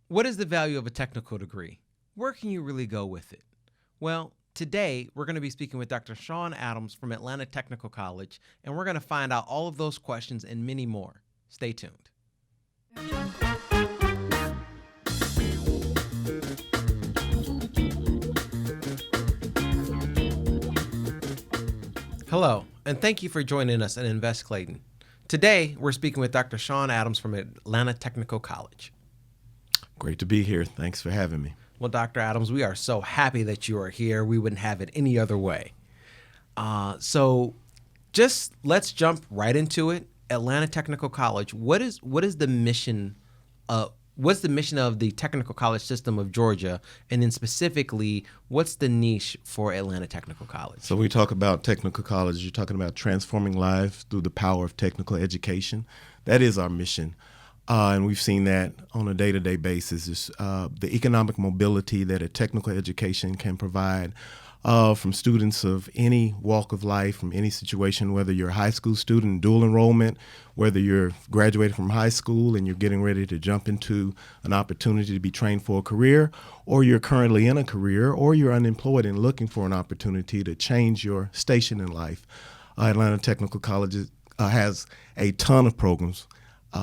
What is the value of a technical degree? Where can you really go with it? Well, today we're going to be speaking with Dr. Shawn Adams from Atlanta Technical College, and we're going to find out all of those questions and many more. Stay tuned. Hello, and thank you for joining us at Invest Clayton. Today, we're speaking with Dr. Shawn Adams from Atlanta Technical College. Great to be here. Thanks for having me. Well, Dr. Adams, we are so happy that you are here. We wouldn't have it any other way. So just let's jump right into it. Atlanta Technical College, what is the mission what's the mission of the technical college system of Georgia? And then specifically, what's the niche for Atlanta Technical College? So we talk about technical college, you're talking about transforming lives through the power of technical education. That is our mission. And we've seen that on a day-to-day basis. Is the economic mobility that a technical education can provide from students of any walk of life, from any situation, whether you're a high school student, dual enrollment, whether you're graduated from high school and you're getting ready to jump into an opportunity to be trained for a career, or you're currently in a career, or you're unemployed and looking for an opportunity to change your station in life. Atlanta Technical College has a ton of programs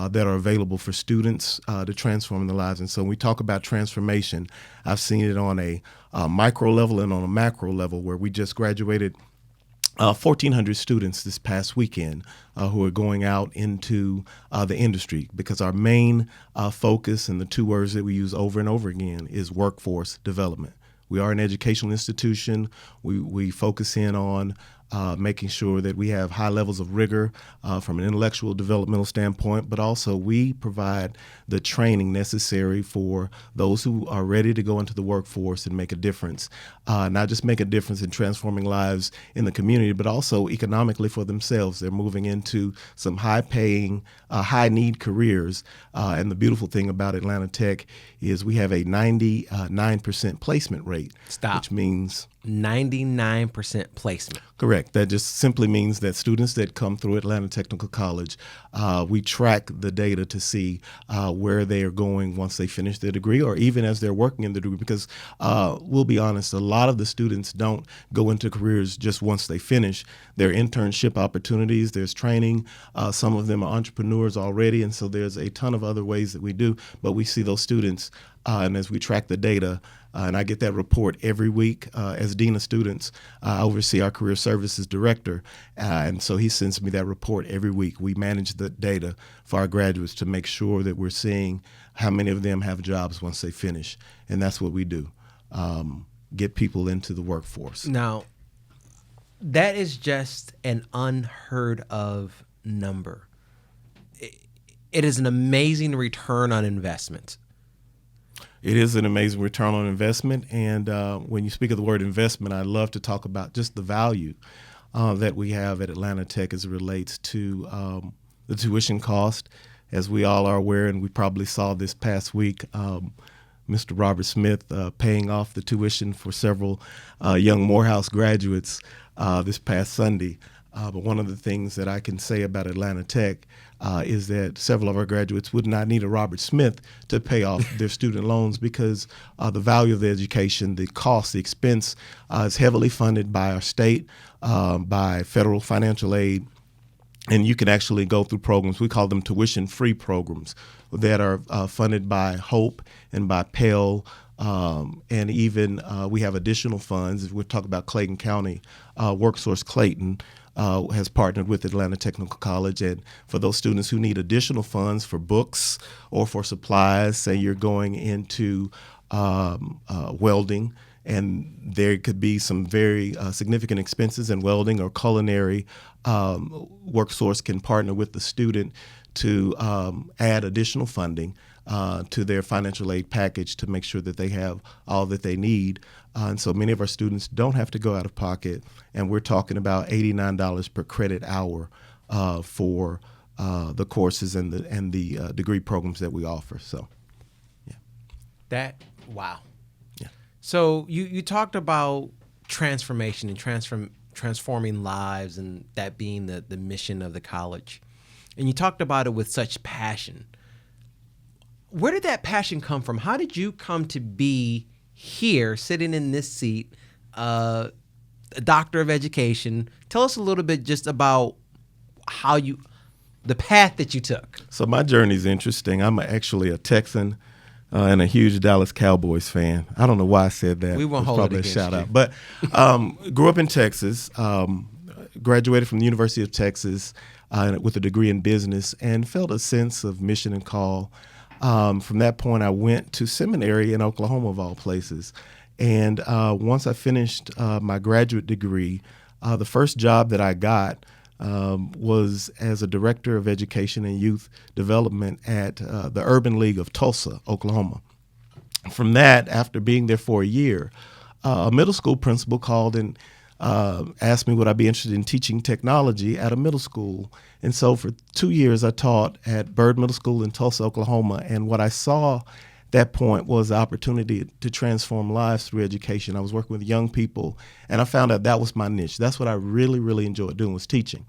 that are available for students to transform their lives. And so when we talk about transformation, I've seen it on a micro level and on a macro level, where we just graduated 1,400 students this past weekend who are going out into the industry, because our main focus, and the two words that we use over and over again, is workforce development. We are an educational institution. We focus in on making sure that we have high levels of rigor from an intellectual developmental standpoint, but also we provide the training necessary for those who are ready to go into the workforce and make a difference, not just make a difference in transforming lives in the community, but also economically for themselves. They're moving into some high-paying, high-need careers, and the beautiful thing about Atlanta Tech is we have a 99% placement rate. Stop. Which means 99% placement. Correct. That just simply means that students that come through Atlanta Technical College, we track the data to see where they are going once they finish their degree, or even as they're working in the degree, because we'll be honest, a lot of the students don't go into careers just once they finish. There are internship opportunities, there's training, some of them are entrepreneurs already, and so there's a ton of other ways that we do, but we see those students, and as we track the data, and I get that report every week. As Dean of Students, I oversee our Career Services Director, and so he sends me that report every week. We manage the data for our graduates to make sure that we're seeing how many of them have jobs once they finish, and that's what we do, get people into the workforce. Now, that is just an unheard of number. It is an amazing return on investment. It is an amazing return on investment, and when you speak of the word investment, I love to talk about just the value that we have at Atlanta Tech as it relates to the tuition cost. As we all are aware, and we probably saw this past week, Mr. Robert Smith paying off the tuition for several young Morehouse graduates this past Sunday. But one of the things that I can say about Atlanta Tech is that several of our graduates would not need a Robert Smith to pay off their student loans, because the value of the education, the cost, the expense is heavily funded by our state, by federal financial aid. And you can actually go through programs, we call them tuition-free programs, that are funded by HOPE and by Pell. And even we have additional funds. We're talking about Clayton County, WorkSource Clayton has partnered with Atlanta Technical College, and for those students who need additional funds for books or for supplies, say you're going into welding, and there could be some very significant expenses in welding or culinary, WorkSource can partner with the student to add additional funding to their financial aid package to make sure that they have all that they need. And so many of our students don't have to go out of pocket, and we're talking about $89 per credit hour for the courses and the degree programs that we offer. So, yeah. Wow. Yeah. So you talked about transformation and transforming lives, and that being the mission of the college. And you talked about it with such passion. where did that passion come from? How did you come to be here, sitting in this seat, a doctor of education? Tell us a little bit just about the path that you took. So my journey is interesting. I'm actually a Texan and a huge Dallas Cowboys fan. I don't know why I said that. We won't it's hold probably it against a shout you. out. But grew up in Texas, graduated from the University of Texas with a degree in business, and felt a sense of mission and call. From that point, I went to seminary in Oklahoma, of all places. And once I finished my graduate degree, the first job that I got was as a director of education and youth development at the Urban League of Tulsa, Oklahoma. From that, after being there for a year, a middle school principal called and asked me would I be interested in teaching technology at a middle school. And so for 2 years, I taught at Byrd Middle School in Tulsa, Oklahoma. And what I saw at that point was the opportunity to transform lives through education. I was working with young people, and I found out that was my niche. That's what I really, really enjoyed doing, was teaching.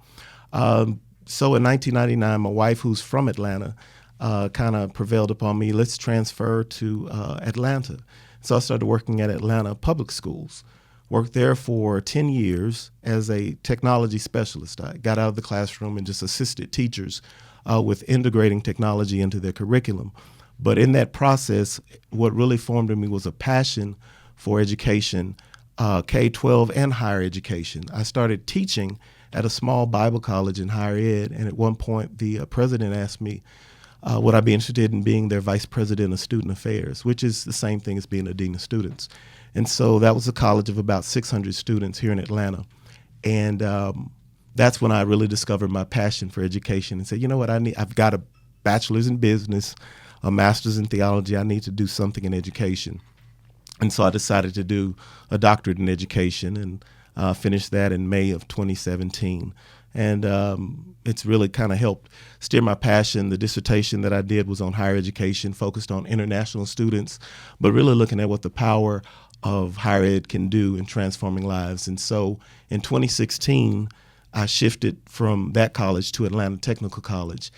So in 1999, my wife, who's from Atlanta, kind of prevailed upon me, let's transfer to Atlanta. So I started working at Atlanta public schools. Worked there for 10 years as a technology specialist. I got out of the classroom and just assisted teachers with integrating technology into their curriculum. But in that process, what really formed in me was a passion for education, K-12 and higher education. I started teaching at a small Bible college in higher ed, and at one point the president asked me, would I be interested in being their vice president of student affairs, which is the same thing as being a dean of students. And so that was a college of about 600 students here in Atlanta. And that's when I really discovered my passion for education and said, you know what, I've got a bachelor's in business, a master's in theology. I need to do something in education. And so I decided to do a doctorate in education and finished that in May of 2017. And it's really kind of helped steer my passion. The dissertation that I did was on higher education, focused on international students, but really looking at what the power of higher ed can do in transforming lives. And so in 2016, I shifted from that college to Atlanta Technical College.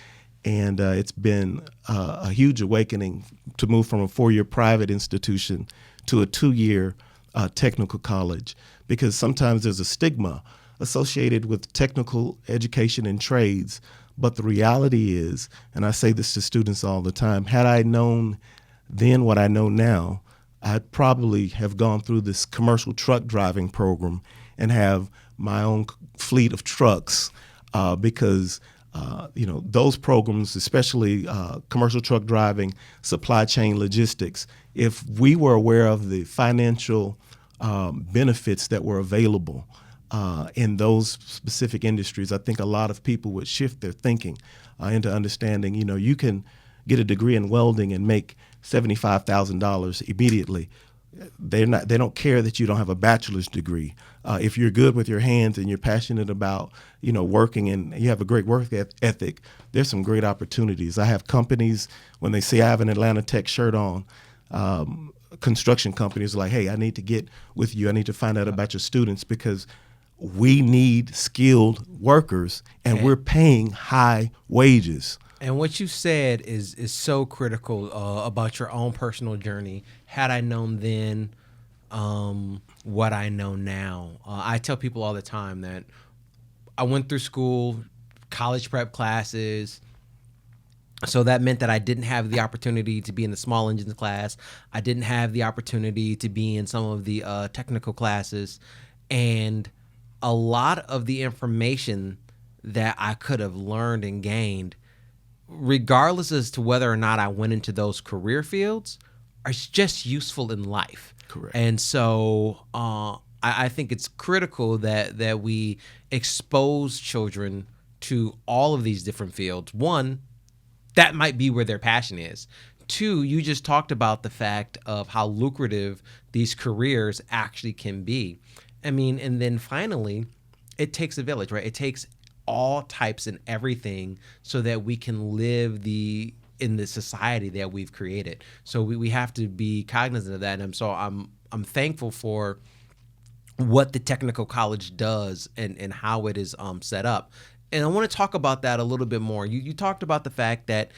And it's been a huge awakening to move from a 4-year private institution to a 2-year technical college, because sometimes there's a stigma associated with technical education and trades. But the reality is, and I say this to students all the time, had I known then what I know now, I'd probably have gone through this commercial truck driving program and have my own fleet of trucks because those programs, especially commercial truck driving, supply chain logistics, if we were aware of the financial benefits that were available in those specific industries, I think a lot of people would shift their thinking into understanding, you can get a degree in welding and make $75,000 immediately. They don't care that you don't have a bachelor's degree. If you're good with your hands and you're passionate about, working and you have a great work ethic, there's some great opportunities. I have companies, when they see I have an Atlanta Tech shirt on, construction companies are like, hey, I need to get with you. I need to find out about your students because we need skilled workers and we're paying high wages. And what you said is so critical about your own personal journey. Had I known then what I know now, I tell people all the time that I went through school, college prep classes, so that meant that I didn't have the opportunity to be in the small engines class. I didn't have the opportunity to be in some of the technical classes. And a lot of the information that I could have learned and gained, regardless as to whether or not I went into those career fields, are just useful in life. Correct. And so I think it's critical that we expose children to all of these different fields. One, that might be where their passion is. Two, you just talked about the fact of how lucrative these careers actually can be. I mean, and then finally, it takes a village, right? It takes all types and everything so that we can live in the society that we've created. So we have to be cognizant of that. And so I'm thankful for what the technical college does and how it is set up. And I want to talk about that a little bit more. You talked about the fact that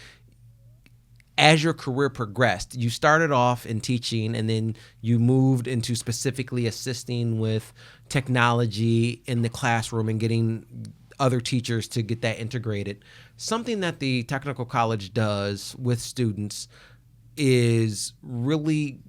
as your career progressed, you started off in teaching and then you moved into specifically assisting with technology in the classroom and getting other teachers to get that integrated. Something that the technical college does with students is really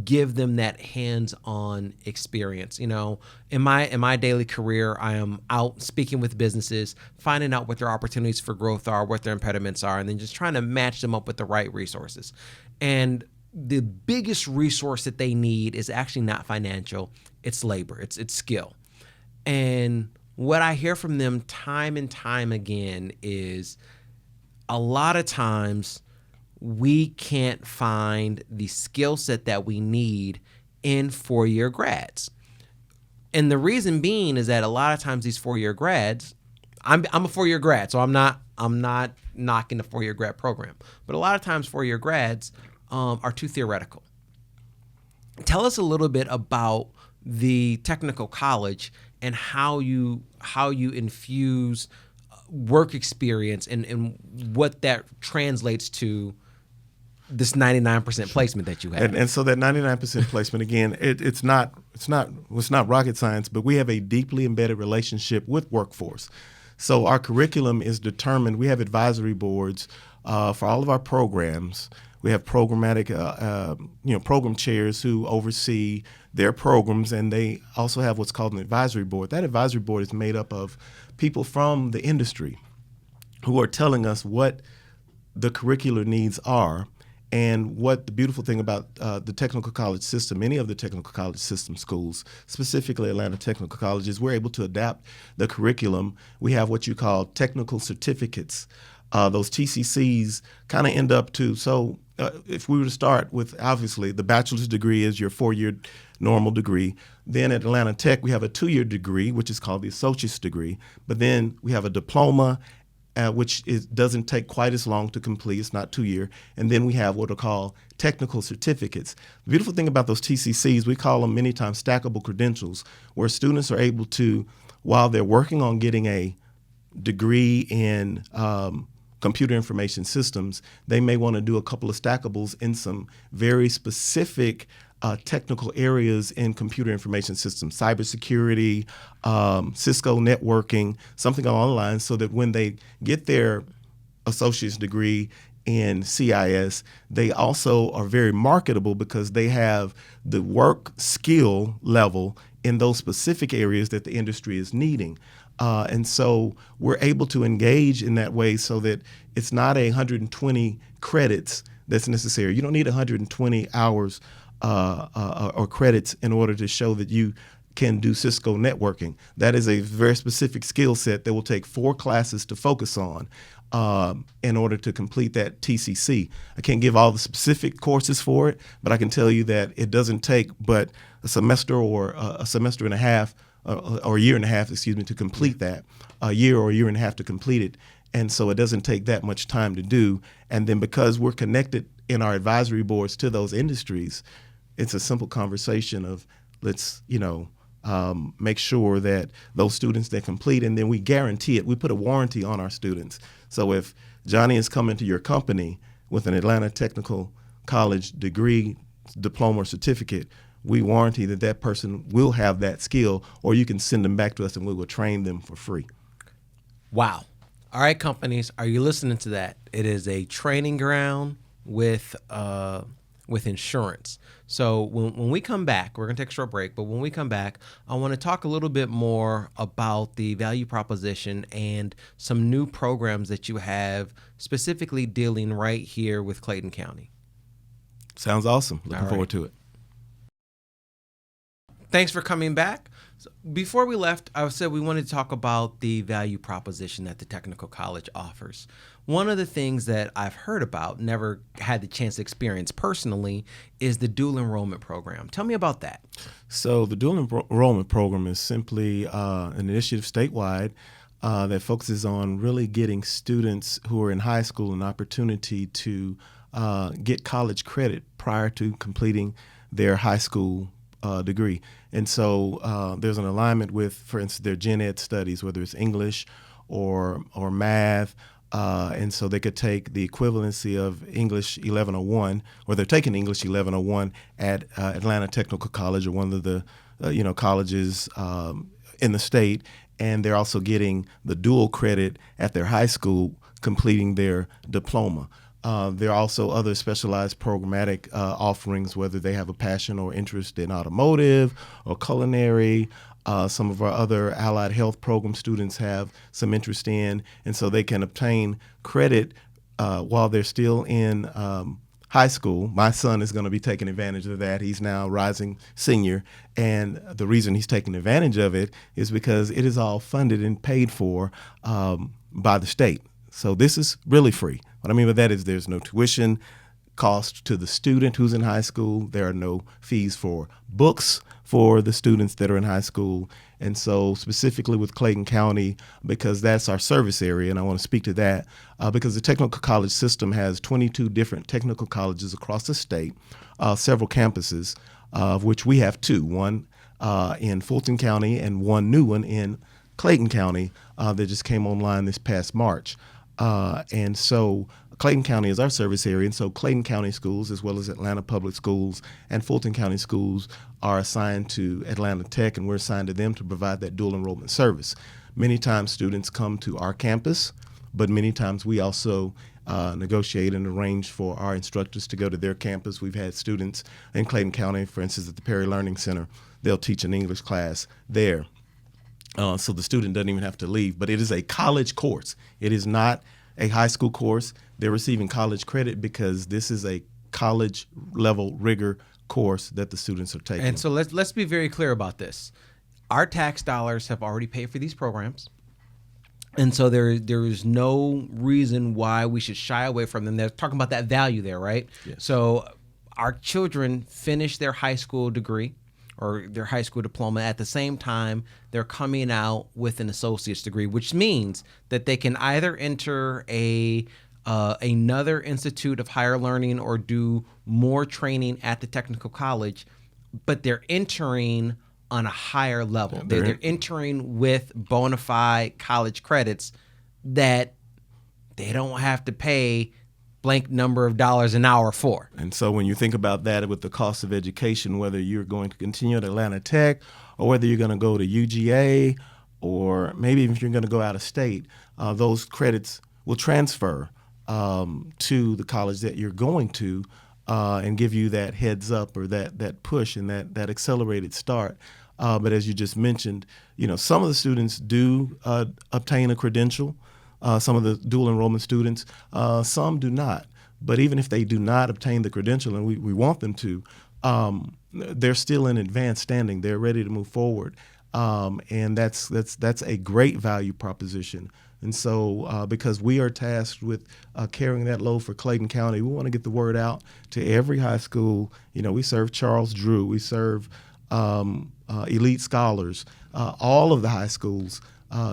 give them that hands-on experience. You know, in my daily career, I am out speaking with businesses, finding out what their opportunities for growth are, what their impediments are, and then just trying to match them up with the right resources. And the biggest resource that they need is actually not financial, it's labor, it's skill. And what I hear from them time and time again is a lot of times we can't find the skill set that we need in four-year grads. And the reason being is that a lot of times these four-year grads, I'm a four-year grad, so I'm not knocking the four-year grad program. But a lot of times four-year grads are too theoretical. Tell us a little bit about the technical college and how you infuse work experience and what that translates to this 99% placement that you have. And so that 99% placement, again, it's not rocket science, but we have a deeply embedded relationship with workforce. So our curriculum is determined. We have advisory boards for all of our programs. We have programmatic, program chairs who oversee their programs, and they also have what's called an advisory board. That advisory board is made up of people from the industry who are telling us what the curricular needs are. And what the beautiful thing about the technical college system, any of the technical college system schools, specifically Atlanta Technical College, is we're able to adapt the curriculum. We have what you call technical certificates. Those TCCs kind of end up to, so if we were to start with, obviously, the bachelor's degree is your four-year normal degree. Then at Atlanta Tech, we have a two-year degree, which is called the associate's degree. But then we have a diploma, which doesn't take quite as long to complete. It's not 2 year. And then we have what are called technical certificates. The beautiful thing about those TCCs, we call them many times stackable credentials, where students are able to, while they're working on getting a degree in computer information systems, they may want to do a couple of stackables in some very specific technical areas in computer information systems, cybersecurity, Cisco networking, something along the lines, so that when they get their associate's degree in CIS, they also are very marketable because they have the work skill level in those specific areas that the industry is needing. And so we're able to engage in that way so that it's not 120 credits that's necessary. You don't need 120 hours or credits in order to show that you can do Cisco networking. That is a very specific skill set that will take 4 classes to focus on in order to complete that TCC. I can't give all the specific courses for it, but I can tell you that it doesn't take but a semester or a semester and a half or a year and a half, to complete that, a year or a year and a half to complete it. And so it doesn't take that much time to do. And then because we're connected in our advisory boards to those industries, it's a simple conversation of let's, make sure that those students that complete, and then we guarantee it. We put a warranty on our students. So if Johnny is coming to your company with an Atlanta Technical College degree, diploma, or certificate, we warranty that that person will have that skill, or you can send them back to us and we will train them for free. Wow. All right, companies, are you listening to that? It is a training ground with insurance. So when we come back, we're going to take a short break, but when we come back, I want to talk a little bit more about the value proposition and some new programs that you have specifically dealing right here with Clayton County. Sounds awesome. Looking forward to it. Thanks for coming back. So before we left, I said we wanted to talk about the value proposition that the technical college offers. One of the things that I've heard about, never had the chance to experience personally, is the dual enrollment program. Tell me about that. So the dual enrollment program is simply an initiative statewide that focuses on really getting students who are in high school an opportunity to get college credit prior to completing their high school degree. And so there's an alignment with, for instance, their gen ed studies, whether it's English or math, And so they could take the equivalency of English 1101, or they're taking English 1101 at Atlanta Technical College, or one of the colleges in the state, and they're also getting the dual credit at their high school, completing their diploma. There are also other specialized programmatic offerings, whether they have a passion or interest in automotive or culinary. Some of our other allied health program students have some interest in, and so they can obtain credit while they're still in high school. My son is going to be taking advantage of that. He's now rising senior, and the reason he's taking advantage of it is because it is all funded and paid for by the state. So this is really free. What I mean by that is there's no tuition cost to the student who's in high school. There are no fees for books for the students that are in high school. And so specifically with Clayton County, because that's our service area, and I want to speak to that, because the technical college system has 22 different technical colleges across the state, several campuses, of which we have two, one in Fulton County and one new one in Clayton County that just came online this past March. And so Clayton County is our service area, and so Clayton County schools, as well as Atlanta Public Schools and Fulton County schools, are assigned to Atlanta Tech, and we're assigned to them to provide that dual enrollment service. Many times students come to our campus, but many times we also negotiate and arrange for our instructors to go to their campus. We've had students in Clayton County, for instance, at the Perry Learning Center. They'll teach an English class there. So the student doesn't even have to leave, but it is a college course. It is not a high school course. They're receiving college credit because this is a college level rigor course that the students are taking. And so let's be very clear about this. Our tax dollars have already paid for these programs. And so there is no reason why we should shy away from them. They're talking about that value there, right? Yes. So our children finish their high school degree or their high school diploma. At the same time, they're coming out with an associate's degree, which means that they can either enter another institute of higher learning or do more training at the technical college, but they're entering on a higher level. Yeah, they're entering with bona fide college credits that they don't have to pay blank number of dollars an hour for. And so when you think about that with the cost of education, whether you're going to continue at Atlanta Tech or whether you're going to go to UGA or maybe even if you're going to go out of state, those credits will transfer to the college that you're going to and give you that heads up or that push and that accelerated start. But as you just mentioned, some of the students do obtain a credential. Some of the dual enrollment students, some do not. But even if they do not obtain the credential, and we want them to, they're still in advanced standing. They're ready to move forward, and that's a great value proposition. And so because we are tasked with carrying that load for Clayton County, we want to get the word out to every high school. We serve Charles Drew. We serve elite scholars. All of the high schools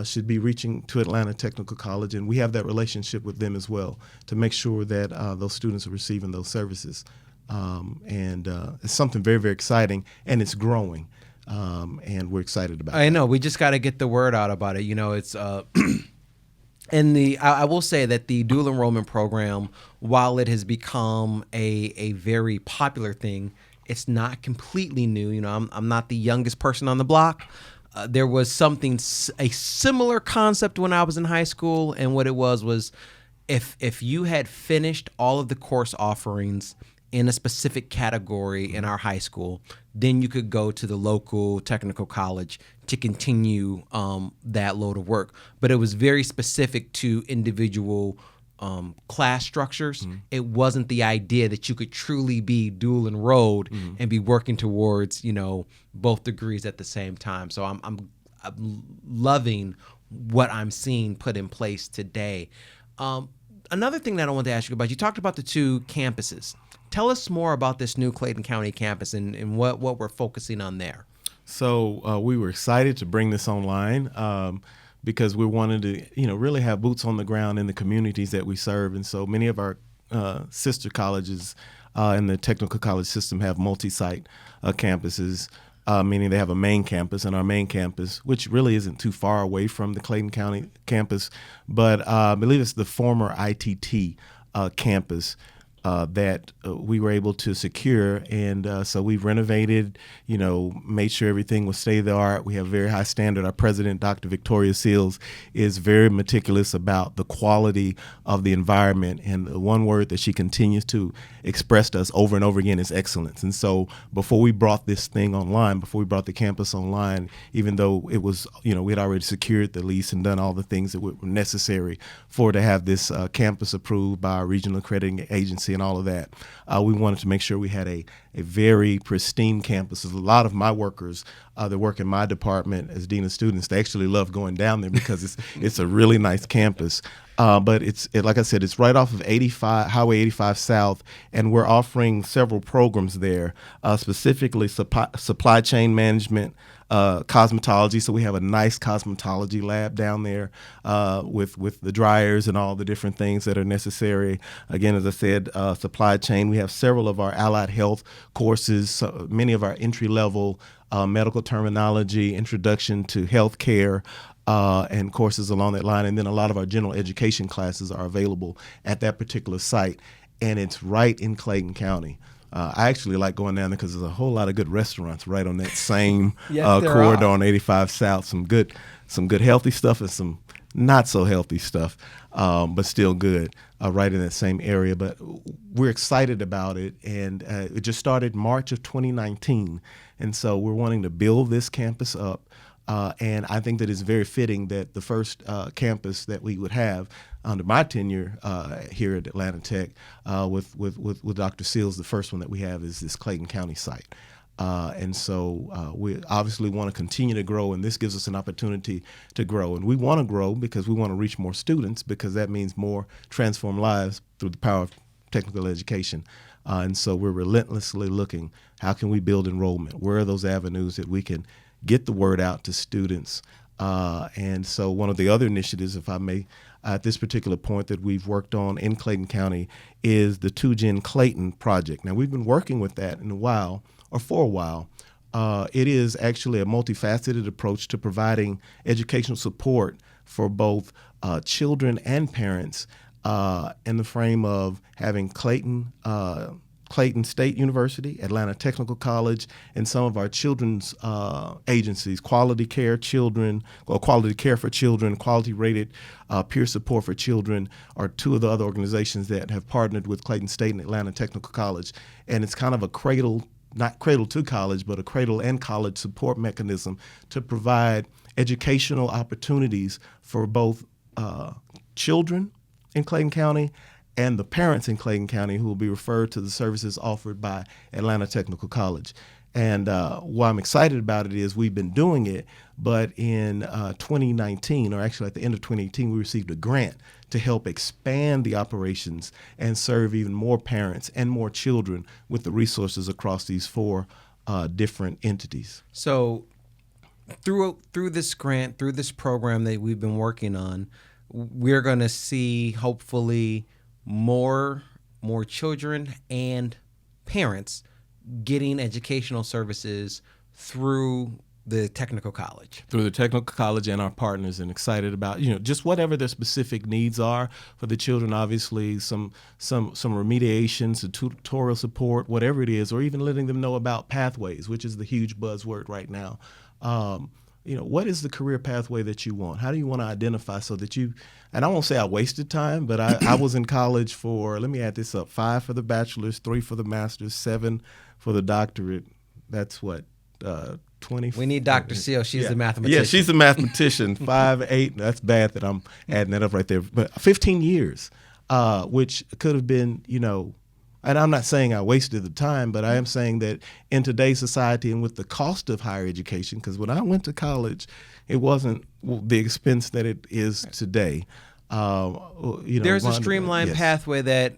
should be reaching to Atlanta Technical College, and we have that relationship with them as well to make sure that those students are receiving those services. And it's something very, very exciting, and it's growing, and we're excited about it. I know. We just got to get the word out about it. It's and I will say that the dual enrollment program, while it has become a very popular thing, it's not completely new. I'm not the youngest person on the block. There was a similar concept when I was in high school, and what it was if you had finished all of the course offerings in a specific category in our high school, then you could go to the local technical college to continue that load of work. But it was very specific to individual class structures. Mm-hmm. It wasn't the idea that you could truly be dual enrolled and be working towards, both degrees at the same time. So I'm loving what I'm seeing put in place today. Another thing that I wanted to ask you about, you talked about the two campuses. Tell us more about this new Clayton County campus and what we're focusing on there. So we were excited to bring this online because we wanted to, really have boots on the ground in the communities that we serve. And so many of our sister colleges in the technical college system have multi-site campuses. meaning they have a main campus, and our main campus, which really isn't too far away from the Clayton County campus, but I believe it's the former ITT campus that we were able to secure. And so we've renovated, made sure everything was state of the art. We have a very high standard. Our president, Dr. Victoria Seals, is very meticulous about the quality of the environment. And the one word that she continues to express to us over and over again is excellence. And so before we brought this thing online, before we brought the campus online, even though it was, we had already secured the lease and done all the things that were necessary for to have this campus approved by our regional accrediting agency and all of that, we wanted to make sure we had a very pristine campus. A lot of my workers that work in my department as dean of students, they actually love going down there because it's a really nice campus. But like I said, it's right off of Highway 85 South, and we're offering several programs there, specifically supply chain management, cosmetology. So we have a nice cosmetology lab down there with the dryers and all the different things that are necessary. Again, as I said, supply chain. We have several of our allied health courses, many of our entry-level medical terminology, introduction to healthcare, and courses along that line. And then a lot of our general education classes are available at that particular site. And it's right in Clayton County. I actually like going down there because there's a whole lot of good restaurants right on that same corridor on 85 South. Some good healthy stuff and some not so healthy stuff, but still good, right in that same area. But we're excited about it, and it just started March of 2019. And so we're wanting to build this campus up. And I think that it's very fitting that the first campus that we would have under my tenure here at Atlanta Tech with Dr. Seals, the first one that we have is this Clayton County site. And so we obviously want to continue to grow, and this gives us an opportunity to grow. And we want to grow because we want to reach more students, because that means more transformed lives through the power of technical education. And so we're relentlessly looking, how can we build enrollment? Where are those avenues that we can get the word out to students? And so one of the other initiatives, if I may, at this particular point that we've worked on in Clayton County is the 2Gen Clayton project. Now, we've been working with that for a while. It is actually a multifaceted approach to providing educational support for both children and parents in the frame of having Clayton State University, Atlanta Technical College, and some of our children's agencies, Quality Care for Children, Quality Rated Peer Support for Children, are two of the other organizations that have partnered with Clayton State and Atlanta Technical College. And it's kind of a not cradle to college, but a cradle and college support mechanism to provide educational opportunities for both children in Clayton County and the parents in Clayton County who will be referred to the services offered by Atlanta Technical College. And why I'm excited about it is we've been doing it, but in 2019, or actually at the end of 2018, we received a grant to help expand the operations and serve even more parents and more children with the resources across these four different entities. So through this grant, through this program that we've been working on, we're going to see hopefully more children and parents getting educational services through the technical college. Through the technical college and our partners, and excited about, just whatever their specific needs are for the children, obviously some remediation, some tutorial support, whatever it is, or even letting them know about pathways, which is the huge buzzword right now. What is the career pathway that you want? How do you want to identify so that and I won't say I wasted time, but I was in college for, let me add this up, 5 for the bachelor's, 3 for the master's, 7 for the doctorate. That's what, 20? We need Dr. Seal. She's the mathematician. Yeah, she's a mathematician. 5, 8, that's bad that I'm adding that up right there. But 15 years, which could have been, and I'm not saying I wasted the time, but I am saying that in today's society and with the cost of higher education, because when I went to college, it wasn't the expense that it is today. There's a streamlined pathway that,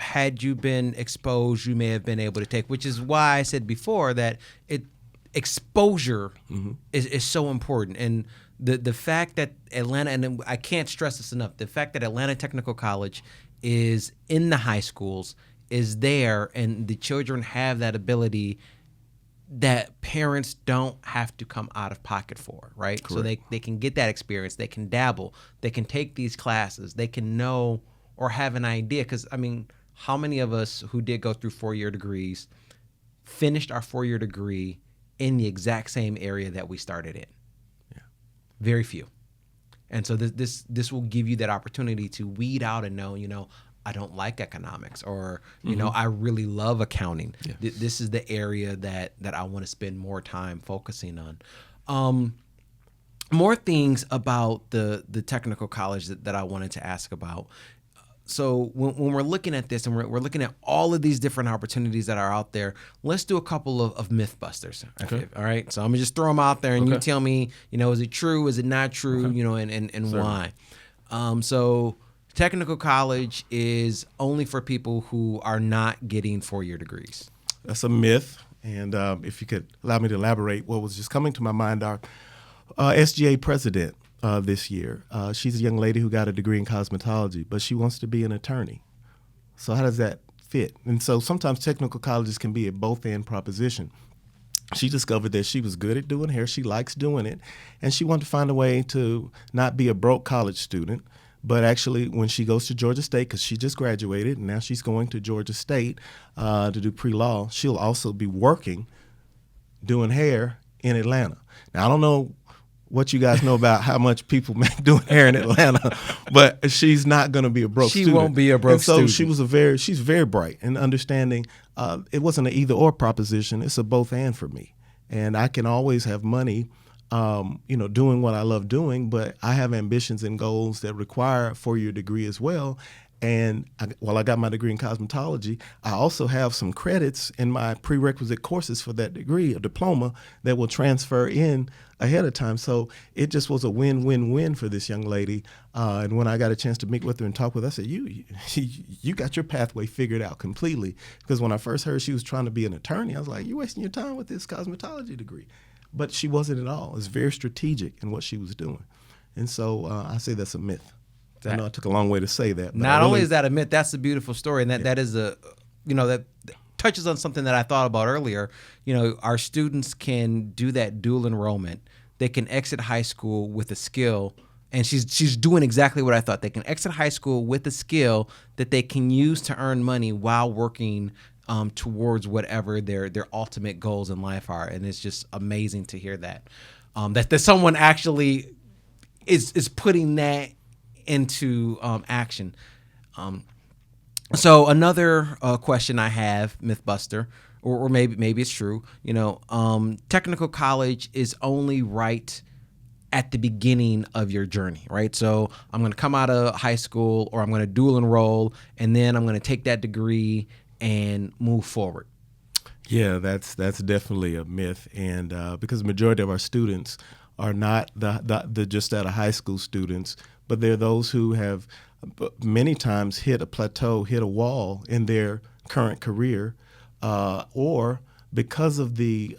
had you been exposed, you may have been able to take, which is why I said before that exposure is so important. And the fact that Atlanta, and I can't stress this enough, the fact that Atlanta Technical College is in the high schools, is there, and the children have that ability that parents don't have to come out of pocket for, right? Correct. So they can get that experience, they can dabble, they can take these classes, they can know or have an idea. Because, I mean, how many of us who did go through 4-year degrees finished our 4-year degree in the exact same area that we started in? Yeah. Very few. And so this will give you that opportunity to weed out and know, I don't like economics, or, I really love accounting. Yeah. This is the area that I want to spend more time focusing on. More things about the technical college that I wanted to ask about. So when we're looking at this and we're looking at all of these different opportunities that are out there, let's do a couple of myth busters. Okay. All right. So I'm gonna just throw them out there and you Okay. tell me, is it true? Is it not true? Okay. And Certainly. why. So technical college is only for people who are not getting 4-year degrees. That's a myth. And if you could allow me to elaborate, what was just coming to my mind, our SGA president this year, she's a young lady who got a degree in cosmetology, but she wants to be an attorney. So how does that fit? And so sometimes technical colleges can be a both-and proposition. She discovered that she was good at doing hair. She likes doing it. And she wanted to find a way to not be a broke college student, but actually when she goes to Georgia State, because she just graduated, and now she's going to Georgia State to do pre-law, she'll also be working doing hair in Atlanta. Now, I don't know what you guys know about how much people make doing hair in Atlanta, but she's not going to be a broke student. She won't be a broke student. So she's very bright in understanding it wasn't an either or proposition. It's a both and for me. And I can always have money, doing what I love doing, but I have ambitions and goals that require a 4-year degree as well. And while I got my degree in cosmetology, I also have some credits in my prerequisite courses for that degree, a diploma, that will transfer in ahead of time. So it just was a win-win-win for this young lady. And when I got a chance to meet with her and talk with her, I said, you got your pathway figured out completely. Because when I first heard she was trying to be an attorney, I was like, you're wasting your time with this cosmetology degree. But she wasn't at all. It's very strategic in what she was doing. And so I say that's a myth. I know I took a long way to say that. But Not only is that a myth, that's a beautiful story, and that is that touches on something that I thought about earlier. Our students can do that dual enrollment. They can exit high school with a skill, and she's doing exactly what I thought. They can exit high school with a skill that they can use to earn money while working towards whatever their ultimate goals in life are, and it's just amazing to hear that that someone actually is putting that into action. So another question I have, Mythbuster, or maybe it's true. Technical college is only right at the beginning of your journey, right? So I'm going to come out of high school, or I'm going to dual enroll, and then I'm going to take that degree and move forward. Yeah, that's definitely a myth, and because the majority of our students are not the just out of high school students, but they're those who have many times hit a plateau, hit a wall in their current career, or because of the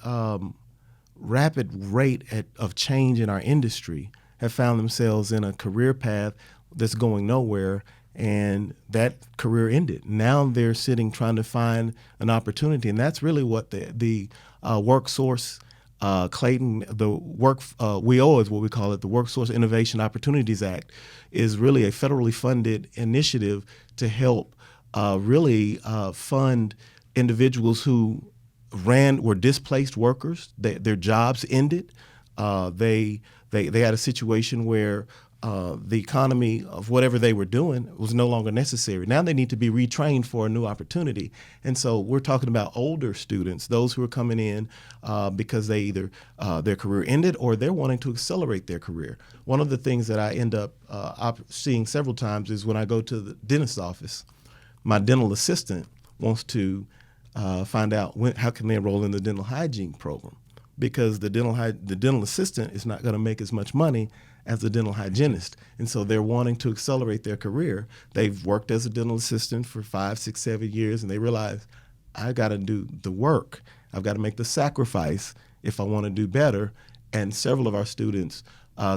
rapid rate of change in our industry, have found themselves in a career path that's going nowhere, and that career ended. Now they're sitting trying to find an opportunity, and that's really what the work source Clayton, the work WIO is what we call it, the Workforce Innovation Opportunities Act, is really a federally funded initiative to help really fund individuals who were displaced workers. Their jobs ended. They had a situation where the economy of whatever they were doing was no longer necessary. Now they need to be retrained for a new opportunity. And so we're talking about older students, those who are coming in because they either their career ended or they're wanting to accelerate their career. One of the things that I end up seeing several times is when I go to the dentist's office, my dental assistant wants to find out how can they enroll in the dental hygiene program, because the dental assistant is not going to make as much money as a dental hygienist. And so they're wanting to accelerate their career. They've worked as a dental assistant for 5, 6, 7 years, and they realize, I got to do the work. I've got to make the sacrifice if I want to do better. And several of our students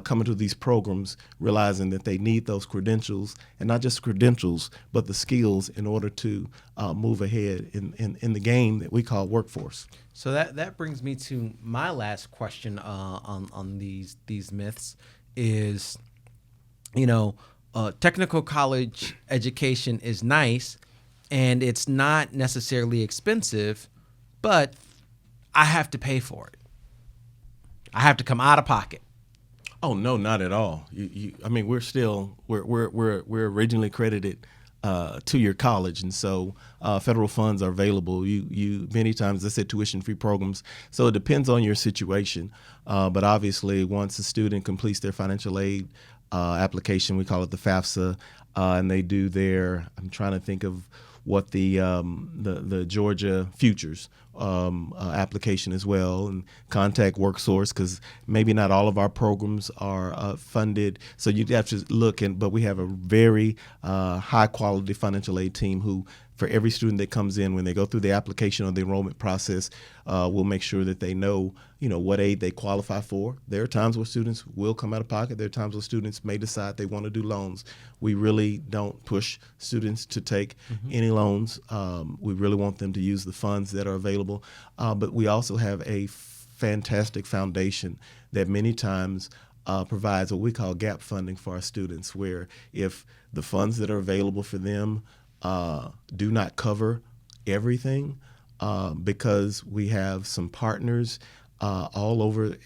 coming to these programs, realizing that they need those credentials, and not just credentials, but the skills in order to move ahead in the game that we call workforce. So that brings me to my last question on these myths is, technical college education is nice, and it's not necessarily expensive, but I have to pay for it. I have to come out of pocket. Oh no, not at all. I mean, we're originally accredited 2-year college, and so federal funds are available. You many times they said tuition-free programs. So it depends on your situation, but obviously once a student completes their financial aid application, we call it the FAFSA, and they do their. I'm trying to think of what the Georgia Futures application as well, and contact WorkSource, because maybe not all of our programs are funded. So you have to look, but we have a very high quality financial aid team who, for every student that comes in, when they go through the application or the enrollment process, we'll make sure that they know, what aid they qualify for. There are times where students will come out of pocket. There are times where students may decide they want to do loans. We really don't push students to take any loans. We really want them to use the funds that are available. But we also have a fantastic foundation that many times provides what we call gap funding for our students, where if the funds that are available for them do not cover everything, because we have some partners all over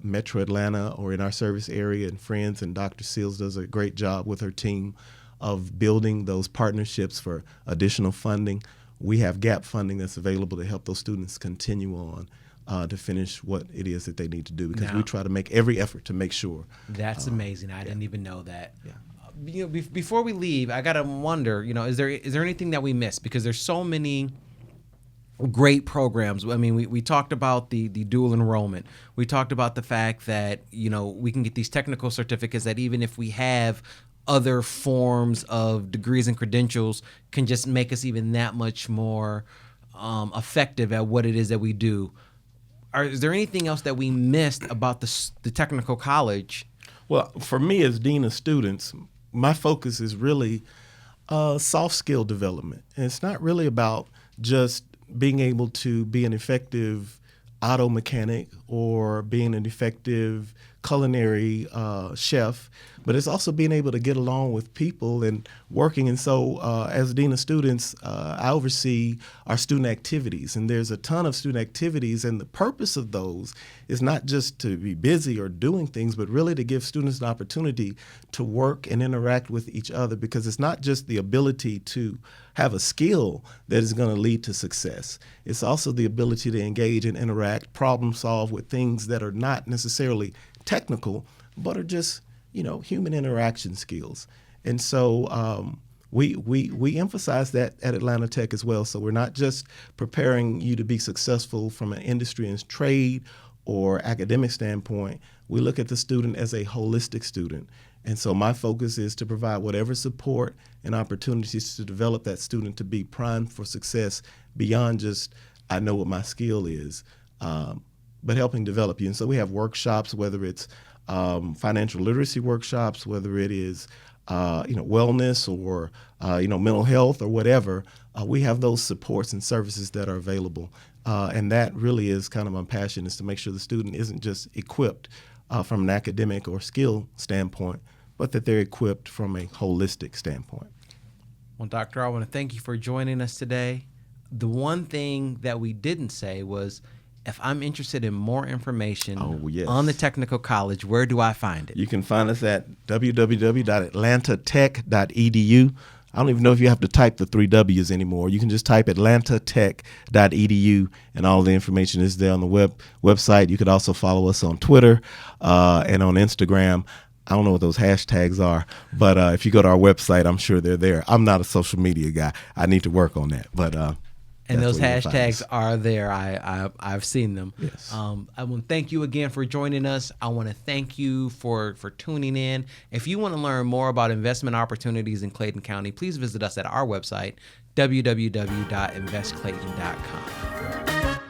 Metro Atlanta or in our service area, and friends, and Dr. Seals does a great job with her team of building those partnerships for additional funding. We have gap funding that's available to help those students continue on to finish what it is that they need to do, because we try to make every effort to make sure. That's amazing. I didn't even know that. Yeah. Before we leave, I gotta wonder, is there anything that we missed? Because there's so many great programs. I mean, we talked about the dual enrollment. We talked about the fact that, we can get these technical certificates that even if we have other forms of degrees and credentials, can just make us even that much more effective at what it is that we do. Is there anything else that we missed about the technical college? Well, for me as dean of students, my focus is really soft skill development. And it's not really about just being able to be an effective auto mechanic or being an effective culinary chef, but it's also being able to get along with people and working. And so as Dean of Students, I oversee our student activities, and there's a ton of student activities, and the purpose of those is not just to be busy or doing things, but really to give students an opportunity to work and interact with each other, because it's not just the ability to have a skill that is going to lead to success. It's also the ability to engage and interact, problem solve with things that are not necessarily technical, but are just, human interaction skills. And so we emphasize that at Atlanta Tech as well. So we're not just preparing you to be successful from an industry and trade or academic standpoint. We look at the student as a holistic student. And so my focus is to provide whatever support and opportunities to develop that student to be primed for success beyond just, I know what my skill is, but helping develop you. And so we have workshops, whether it's financial literacy workshops, whether it is wellness or mental health or whatever. We have those supports and services that are available. And that really is kind of my passion, is to make sure the student isn't just equipped from an academic or skill standpoint, but that they're equipped from a holistic standpoint. Well, Doctor, I want to thank you for joining us today. The one thing that we didn't say was, if I'm interested in more information on the technical college, where do I find it? You can find us at www.atlantatech.edu. I don't even know if you have to type the 3 W's anymore. You can just type atlantatech.edu, and all the information is there on the website. You could also follow us on Twitter and on Instagram. I don't know what those hashtags are, but if you go to our website, I'm sure they're there. I'm not a social media guy. I need to work on that, but and those hashtags are there. I've seen them. Yes. I want to thank you again for joining us. I want to thank you for tuning in. If you want to learn more about investment opportunities in Clayton County, please visit us at our website, www.investclayton.com.